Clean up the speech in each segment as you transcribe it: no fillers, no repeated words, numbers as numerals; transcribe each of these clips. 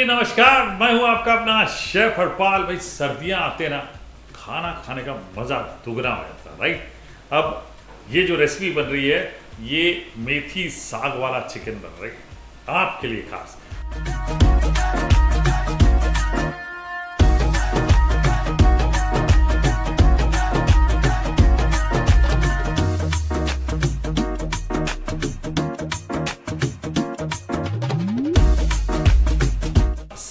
जी नमस्कार, मैं हूं आपका अपना शेफ हरपाल। भाई सर्दियां आते ना, खाना खाने का मज़ा दुगना हो जाता है, राइट। अब ये जो रेसिपी बन रही है, ये मेथी साग वाला चिकन बन रही है आपके लिए खास।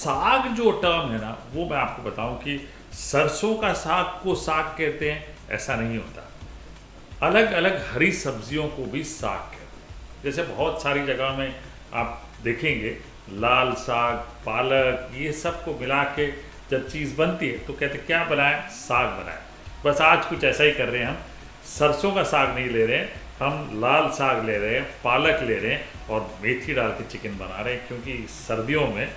साग जो टर्म है ना, वो मैं आपको बताऊं कि सरसों का साग को साग कहते हैं, ऐसा नहीं होता। अलग अलग हरी सब्जियों को भी साग कहते हैं। जैसे बहुत सारी जगह में आप देखेंगे लाल साग, पालक, ये सब को मिला के जब चीज़ बनती है तो कहते क्या बनाए, साग बनाए। बस आज कुछ ऐसा ही कर रहे हैं हम। सरसों का साग नहीं ले रहे हैं, हम लाल साग ले रहे हैं, पालक ले रहे हैं और मेथी डाल के चिकन बना रहे हैं, क्योंकि सर्दियों में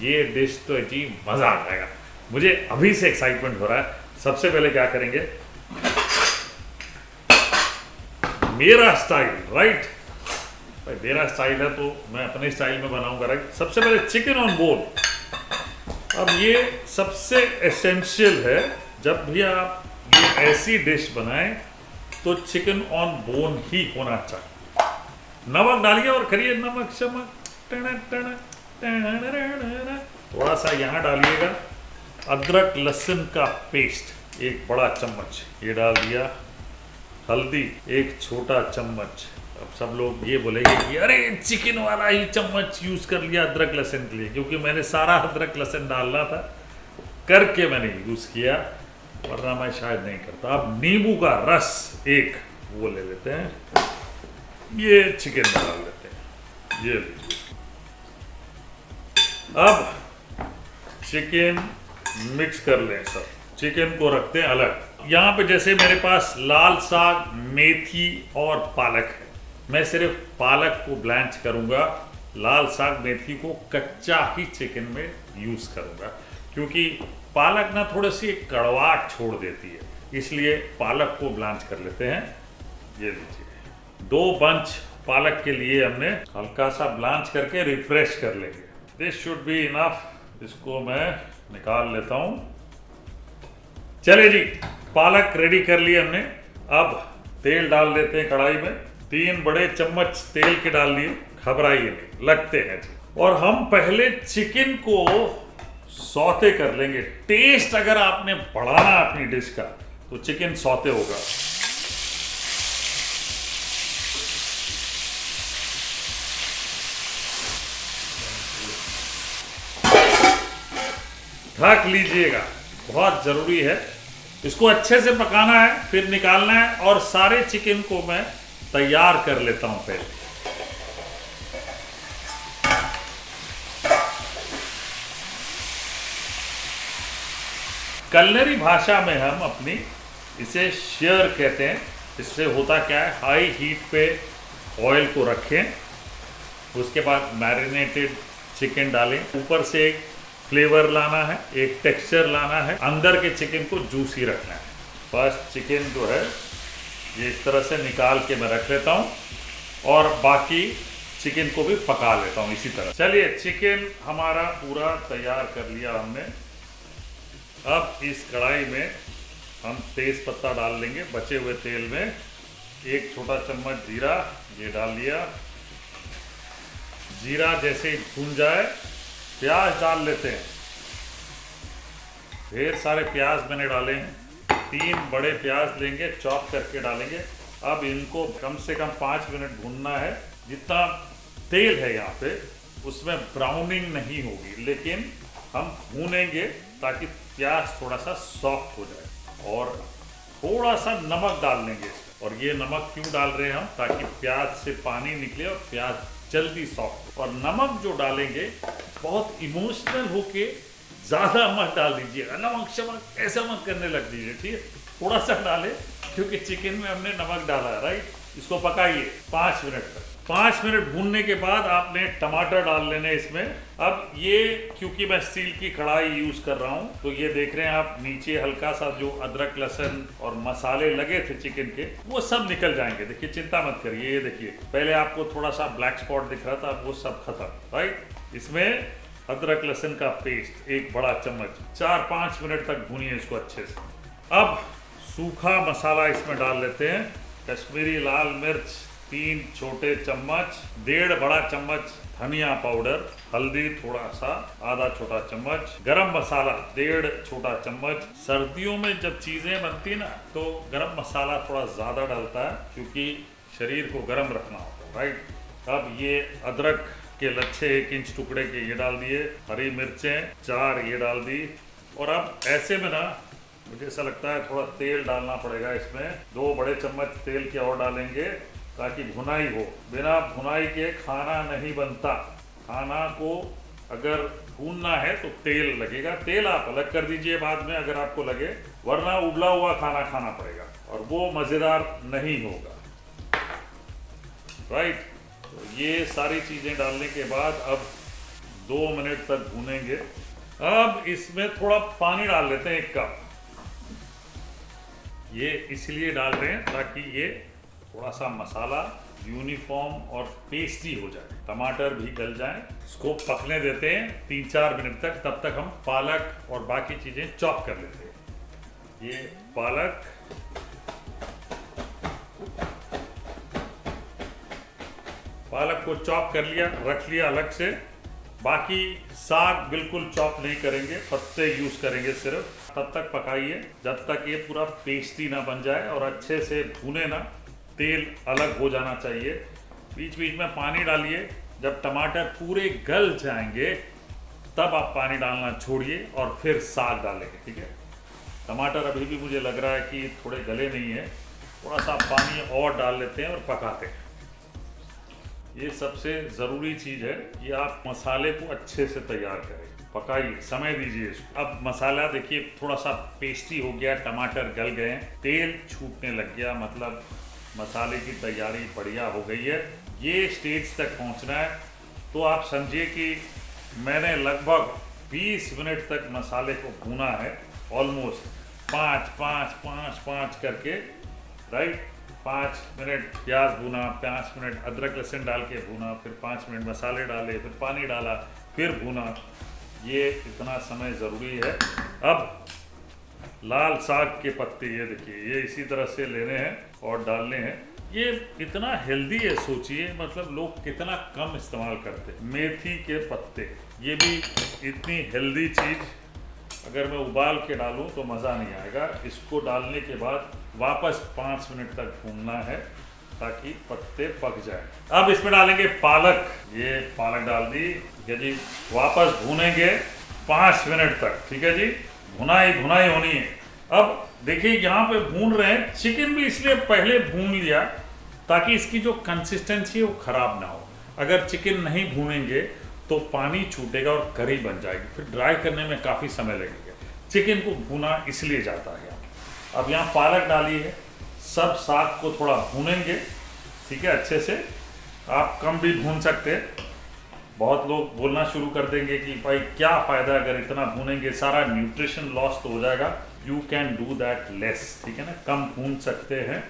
ये डिश तो जी मज़ा आ जाएगा। मुझे अभी से एक्साइटमेंट हो रहा है। सबसे पहले क्या करेंगे, मेरा स्टाइल, राइट भाई, मेरा स्टाइल है तो मैं अपने स्टाइल में बनाऊंगा, राइट। सबसे पहले चिकन ऑन बोन। अब ये सबसे एसेंशियल है, जब भी आप ये ऐसी डिश बनाएं तो चिकन ऑन बोन ही होना चाहिए। नमक डालिए और करिए नमक शमक। थोड़ा सा यहाँ डालिएगा अदरक लहसुन का पेस्ट, एक बड़ा चम्मच ये डाल दिया। हल्दी एक छोटा चम्मच। अब सब लोग ये बोलेंगे कि अरे चिकन वाला ही चम्मच यूज़ कर लिया अदरक लहसुन के लिए, क्योंकि मैंने सारा अदरक लहसुन डालना था करके मैंने यूज़ किया, वरना मैं शायद नहीं करता। अब नींबू का रस एक वो ले लेते हैं, ये चिकन में डाल लेते हैं, ये लीजिए। अब चिकन मिक्स कर लें, सब चिकन को रखते हैं अलग। यहाँ पे जैसे मेरे पास लाल साग, मेथी और पालक है, मैं सिर्फ पालक को ब्लैंच करूँगा, लाल साग मेथी को कच्चा ही चिकन में यूज़ करूँगा, क्योंकि पालक ना थोड़ी सी कड़वाहट छोड़ देती है, इसलिए पालक को ब्लैंच कर लेते हैं। ये लीजिए 2 बंच पालक के लिए हमने हल्का सा ब्लैंच करके रिफ्रेश कर लेंगे। This should be enough. इसको मैं निकाल लेता हूँ। चलिए जी, पालक रेडी कर लिए हमने। अब तेल डाल देते हैं कढ़ाई में। 3 बड़े चम्मच तेल के डाल लिए, घबराइए नहीं, लगते हैं जी। और हम पहले चिकन को सौते कर लेंगे। टेस्ट अगर आपने बढ़ाना अपनी डिश का तो चिकन सौते होगा। ढक लीजिएगा, बहुत ज़रूरी है। इसको अच्छे से पकाना है, फिर निकालना है, और सारे चिकन को मैं तैयार कर लेता हूं पहले। कलनरी भाषा में हम अपनी इसे शेयर कहते हैं। इससे होता क्या है, हाई हीट पे ऑयल को रखें, उसके बाद मैरिनेटेड चिकन डालें, ऊपर से एक फ्लेवर लाना है, एक टेक्सचर लाना है, अंदर के चिकन को जूसी रखना है। फर्स्ट चिकन जो है ये इस तरह से निकाल के मैं रख लेता हूँ, और बाकी चिकन को भी पका लेता हूँ इसी तरह। चलिए, चिकन हमारा पूरा तैयार कर लिया हमने। अब इस कढ़ाई में हम तेज पत्ता डाल लेंगे, बचे हुए तेल में 1 छोटा चम्मच जीरा ये डाल लिया। जीरा जैसे ही भून जाए, प्याज डाल लेते हैं। ढेर सारे प्याज मैंने डाले हैं, 3 बड़े प्याज लेंगे, चॉप करके डालेंगे। अब इनको कम से कम 5 मिनट भूनना है। जितना तेल है यहाँ पे उसमें ब्राउनिंग नहीं होगी, लेकिन हम भूनेंगे ताकि प्याज थोड़ा सा सॉफ्ट हो जाए। और थोड़ा सा नमक डाल लेंगे, और ये नमक क्यों डाल रहे हैं हम, ताकि प्याज से पानी निकले और प्याज जल्दी सॉफ्ट। और नमक जो डालेंगे बहुत इमोशनल होके ज़्यादा मत डाल दीजिएगा, नमक शमक ऐसा मत करने लग दीजिए, ठीक है। थोड़ा सा डालें, क्योंकि चिकन में हमने नमक डाला है, राइट। इसको पकाइए 5 मिनट तक। 5 मिनट भूनने के बाद आपने टमाटर डाल लेने इसमें। अब ये क्योंकि मैं स्टील की कढ़ाई यूज़ कर रहा हूँ, तो ये देख रहे हैं आप नीचे हल्का सा जो अदरक लहसुन और मसाले लगे थे चिकन के, वो सब निकल जाएंगे। देखिए, चिंता मत करिए। ये देखिए, पहले आपको थोड़ा सा ब्लैक स्पॉट दिख रहा था, वो सब खत्म, राइट। इसमें अदरक लहसुन का पेस्ट 1 बड़ा चम्मच, 4-5 मिनट तक भूनिए इसको अच्छे से। अब सूखा मसाला इसमें डाल लेते हैं। कश्मीरी लाल मिर्च 3 छोटे चम्मच, 1.5 बड़ा चम्मच धनिया पाउडर, हल्दी थोड़ा सा आधा छोटा चम्मच, गरम मसाला 1.5 छोटा चम्मच। सर्दियों में जब चीज़ें बनती ना तो गरम मसाला थोड़ा ज़्यादा डलता है क्योंकि शरीर को गर्म रखना होता है, राइट। अब ये अदरक के लच्छे 1 इंच टुकड़े के ये डाल दिए, हरी मिर्चें 4 ये डाल दी। और अब ऐसे में ना मुझे ऐसा लगता है थोड़ा तेल डालना पड़ेगा इसमें, 2 बड़े चम्मच तेल के और डालेंगे ताकि भुनाई हो। बिना भुनाई के खाना नहीं बनता। खाना को अगर भूनना है तो तेल लगेगा। तेल आप अलग कर दीजिए बाद में अगर आपको लगे, वरना उबला हुआ खाना खाना पड़ेगा और वो मज़ेदार नहीं होगा, राइट। तो ये सारी चीज़ें डालने के बाद अब 2 मिनट तक भूनेंगे। अब इसमें थोड़ा पानी डाल लेते हैं, 1 कप। ये इसलिए डाल रहे हैं ताकि ये थोड़ा सा मसाला यूनिफॉर्म और पेस्टी हो जाए, टमाटर भी गल जाए। इसको पकने देते हैं 3-4 मिनट तक। तब तक हम पालक और बाकी चीज़ें चॉप कर लेते हैं। ये पालक, को चॉप कर लिया, रख लिया अलग से। बाकी साग बिल्कुल चॉप नहीं करेंगे, पत्ते यूज़ करेंगे सिर्फ। तब तक पकाइए जब तक ये पूरा पेस्टी ना बन जाए और अच्छे से भूने ना, तेल अलग हो जाना चाहिए। बीच बीच में पानी डालिए। जब टमाटर पूरे गल जाएंगे तब आप पानी डालना छोड़िए और फिर साग डालेंगे, ठीक है। टमाटर अभी भी मुझे लग रहा है कि थोड़े गले नहीं है, थोड़ा सा पानी और डाल लेते हैं और पकाते हैं। ये सबसे ज़रूरी चीज़ है कि आप मसाले को अच्छे से तैयार करें, पकाइए, समय दीजिए इसको। अब मसाला देखिए थोड़ा सा पेस्टी हो गया, टमाटर गल गए, तेल छूटने लग गया, मतलब मसाले की तैयारी बढ़िया हो गई है। ये स्टेज तक पहुंचना है तो आप समझिए कि मैंने लगभग 20 मिनट तक मसाले को भूना है, ऑलमोस्ट 5 करके, राइट। 5 मिनट प्याज भूना, 5 मिनट अदरक लहसुन डाल के भूना, फिर 5 मिनट मसाले डाले, फिर पानी डाला, फिर भूना। ये इतना समय ज़रूरी है। अब लाल साग के पत्ते ये देखिए, ये इसी तरह से लेने हैं और डालने हैं। ये इतना हेल्दी है, सोचिए, मतलब लोग कितना कम इस्तेमाल करते हैं। मेथी के पत्ते, ये भी इतनी हेल्दी चीज़, अगर मैं उबाल के डालूं तो मज़ा नहीं आएगा। इसको डालने के बाद वापस 5 मिनट तक भूनना है ताकि पत्ते पक जाए। अब इसमें डालेंगे पालक। ये पालक डाल दी, ठीक है जी। वापस भूनेंगे 5 मिनट तक, ठीक है जी। भुनाई होनी है। अब देखिए यहाँ पे भून रहे हैं, चिकन भी इसलिए पहले भून लिया ताकि इसकी जो कंसिस्टेंसी है वो ख़राब ना हो। अगर चिकन नहीं भूनेंगे तो पानी छूटेगा और करी बन जाएगी, फिर ड्राई करने में काफ़ी समय लगेगा। चिकन को भुना इसलिए जाता है। अब यहाँ पालक डाली है, सब साग को थोड़ा भूनेंगे, ठीक है, अच्छे से। आप कम भी भून सकते हैं। बहुत लोग बोलना शुरू कर देंगे कि भाई क्या फ़ायदा, अगर इतना भूनेंगे सारा न्यूट्रिशन लॉस तो हो जाएगा। You can do that less, ठीक है ना, कम भून सकते हैं।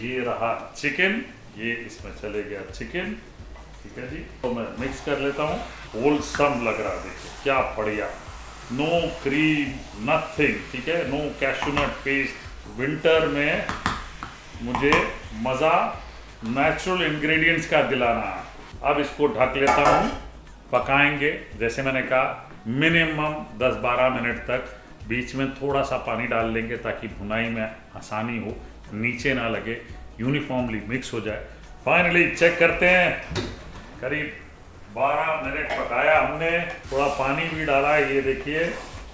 ये रहा चिकन, ये इसमें चले गया चिकन, ठीक है जी। तो मैं मिक्स कर लेता हूँ। होलसम लग रहा है, देखिए क्या बढ़िया, नो क्रीम, नथिंग, ठीक है, नो कैशूनट पेस्ट। विंटर में मुझे मज़ा नेचुरल इंग्रेडिएंट्स का दिलाना है। अब इसको ढक लेता हूँ, पकाएंगे जैसे मैंने कहा मिनिमम 10-12 मिनट तक। बीच में थोड़ा सा पानी डाल लेंगे ताकि भुनाई में आसानी हो, नीचे ना लगे, यूनिफॉर्मली मिक्स हो जाए। फाइनली चेक करते हैं। करीब 12 मिनट पकाया हमने, थोड़ा पानी भी डाला है, ये देखिए।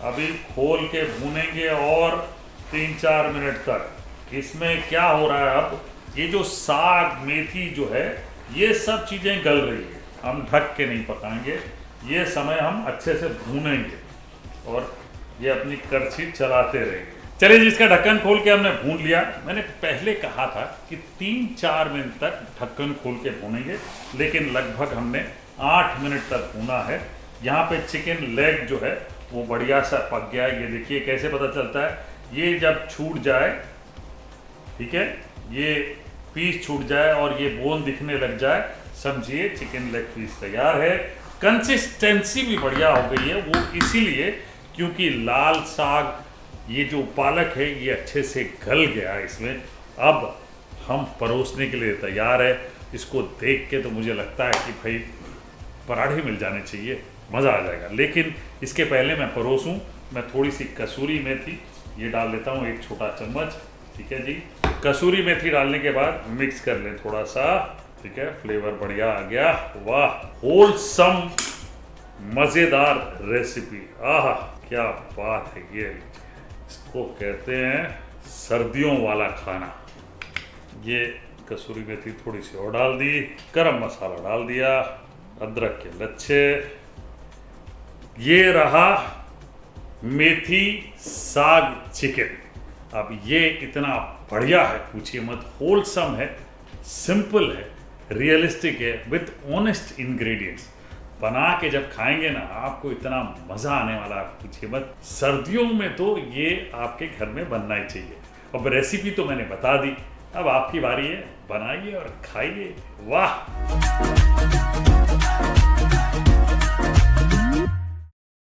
अभी खोल के भूनेंगे और 3-4 मिनट तक। इसमें क्या हो रहा है, अब ये जो साग मेथी जो है ये सब चीज़ें गल रही है। हम ढक के नहीं पकाएंगे, ये समय हम अच्छे से भूनेंगे और ये अपनी करछी चलाते रहेंगे। चलिए जी, इसका ढक्कन खोल के हमने भून लिया। मैंने पहले कहा था कि 3-4 मिनट तक ढक्कन खोल के भूनेंगे, लेकिन लगभग हमने 8 मिनट तक भूना है। यहाँ पे चिकन लेग जो है वो बढ़िया सा पक गया है। ये देखिए कैसे पता चलता है, ये जब छूट जाए, ठीक है, ये पीस छूट जाए और ये बोन दिखने लग जाए, समझिए चिकन लेग पीस तैयार है। कंसिस्टेंसी भी बढ़िया हो गई है, वो इसीलिए क्योंकि लाल साग ये जो पालक है ये अच्छे से गल गया इसमें। अब हम परोसने के लिए तैयार है। इसको देख के तो मुझे लगता है कि भाई पराठे मिल जाने चाहिए, मज़ा आ जाएगा। लेकिन इसके पहले मैं परोसूं, मैं थोड़ी सी कसूरी मेथी ये डाल लेता हूँ, 1 छोटा चम्मच। ठीक है जी, कसूरी मेथी डालने के बाद मिक्स कर लें थोड़ा सा। ठीक है, फ्लेवर बढ़िया आ गया। वाह, होलसम मज़ेदार रेसिपी, आह क्या बात है। ये इसको कहते हैं सर्दियों वाला खाना। ये कसूरी मेथी थोड़ी सी और डाल दी, गरम मसाला डाल दिया, अदरक के लच्छे, ये रहा मेथी साग चिकन। अब ये इतना बढ़िया है पूछिए मत, होलसम है, सिंपल है, रियलिस्टिक है, विथ ऑनेस्ट इंग्रेडिएंट्स। बना के जब खाएंगे ना आपको इतना मज़ा आने वाला है पूछिए मत। सर्दियों में तो ये आपके घर में बनना ही चाहिए। अब रेसिपी तो मैंने बता दी, अब आपकी बारी है, बनाइए और खाइए। वाह।